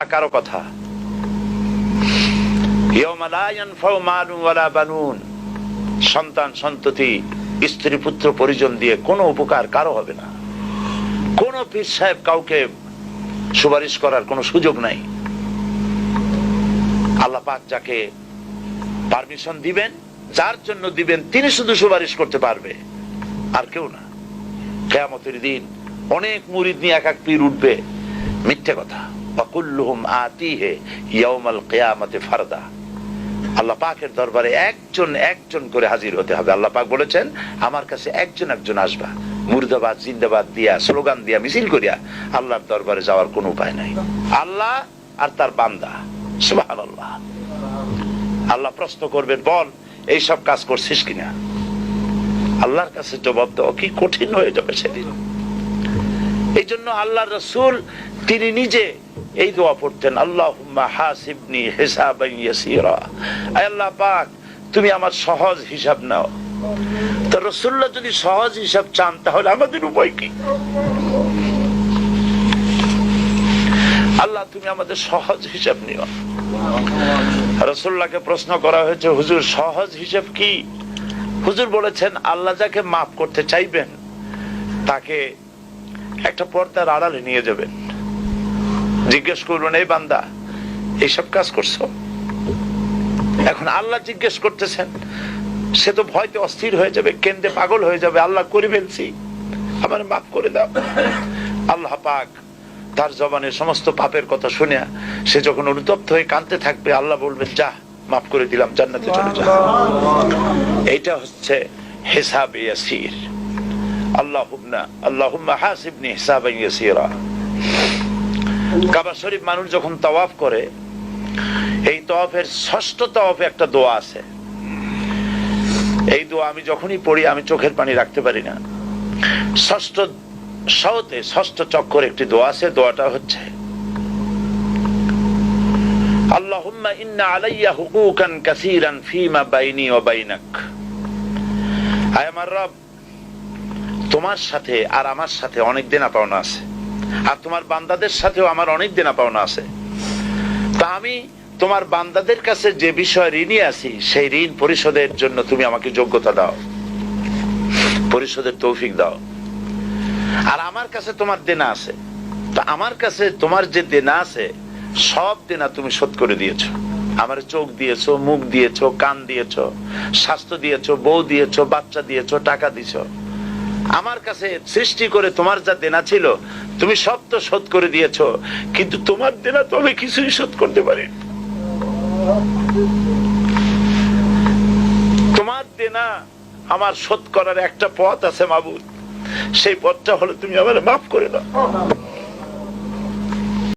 কারো কথা সন্তান সন্ততি স্ত্রী পুত্র পরিজন দিয়ে কোনো উপকার কারো হবে না। কোন পীর সাহেব কাউকে সুপারিশ করার কোনো সুযোগ নাই। আল্লাহ পাক যাকে পারমিশন দিবেন, যার জন্য দিবেন, তিনি শুধু সুপারিশ করতে পারবে, আর কেউ না। কিয়ামতের দিন অনেক মুরিদ নিয়ে এক এক পীর উঠবে, মিথ্যে কথা। আল্লাহ পাকের দরবারে একজন একজন করে হাজির হতে হবে। আল্লাহ পাক বলেছেন, আমার কাছে একজন একজন আসবা, মুর্দাবাদ জিন্দাবাদ দিয়া, স্লোগান দিয়া, মিছিল করিয়া আল্লাহর দরবারে যাওয়ার কোন উপায় নাই। আল্লাহ আর তার বান্দা, সুবহানাল্লাহ। আল্লাহ প্রশ্ন করবেন, বল এই সব কাজ করছিস কিনা? আল্লাহর কাছে জবাব দেওয়া কি কঠিন হয়ে যাবে সেদিন। এই জন্য আল্লাহর রাসূল তিনি নিজে এই দোয়া পড়তেন, আল্লাহুম্মা হাসিবনি হিসাবান ইয়াসীরা। আয় আল্লাহ পাক, তুমি আমার সহজ হিসাব নাও। তো রাসূলুল্লাহ যদি সহজ হিসাব চান, তাহলে আমাদের উপায় কি? আল্লাহ তুমি আমাদের সহজ হিসাব নিও। রাসূলুল্লাহকে প্রশ্ন করা হয়েছে, হুজুর সহজ হিসাব কি? হুজুর বলেছেন, আল্লাহ যাকে মাফ করতে চাইবেন তাকে একটা পর্দার আড়ালে নিয়ে যাবেন, জিজ্ঞেস করবেন, এই বান্দা এইসব কাজ করছো? এখন আল্লাহ জিজ্ঞেস করতেছেন, সে তো ভয়তে অস্থির হয়ে যাবে, কেন্দে পাগল হয়ে যাবে, আল্লাহ করে ফেলছি, আমার মাফ করে দাও। আল্লাহ পাক তার জবানের সমস্ত পাপের কথা শুনে সে যখন অনুতপ্ত হয়ে কাঁদতে থাকবে, আল্লাহ বলবেন, যা মাফ করে দিলাম, জান্নাতে চলে যা। এইটা হচ্ছে হিসাব ইয়াসির। আল্লাহুম্মা হাসিবনি হিসাবান ইয়াসীরা। কাবা শরীফ মানুষ যখন তাওয়াফ করে, এই তাওয়াফের ষষ্ঠ তাওয়াফে একটা দোয়া আছে। এই দোয়া আমি যখনই পড়ি আমি চোখের পানি রাখতে পারি না। ষষ্ঠ চক্করে একটি দোয়া আছে। দোয়াটা হচ্ছে, আল্লাহুম্মা ইন্না আলাইয়া হুকুকান কাসীরান ফীমা বাইনি ওয়া বাইনাক। আয় আমার রব, তোমার সাথে আর আমার সাথে অনেক দেনা পাওনা আছে, আর তোমার বান্দাদের সাথেও আমার অনেক দেনা পাওনা আছে। তা আমি তোমার বান্দাদের কাছে যে বিষয় ঋণী আছি, সেই ঋণ পরিশোধের জন্য তুমি আমাকে যোগ্যতা দাও, পরিশোধের তৌফিক দাও। আর আমার কাছে তোমার দেনা আছে, তা আমার কাছে তোমার যে দেনা আছে সব দেনা তুমি শোধ করে দিয়েছো। আমার চোখ দিয়েছো, মুখ দিয়েছো, কান দিয়েছো, স্বাস্থ্য দিয়েছো, বউ দিয়েছো, বাচ্চা দিয়েছো, টাকা দিয়েছো। আমার কাছে সৃষ্টি করে তোমার যা দেনা ছিল তুমি সব তো শোধ করে দিয়েছো, কিন্তু তোমার দেনা তো আমি কিছুই শোধ করতে পারি। তোমার দেনা আমার শোধ করার একটা পথ আছে মাবুদ, সেই পথটা হলো তুমি আমার মাফ করে দাও।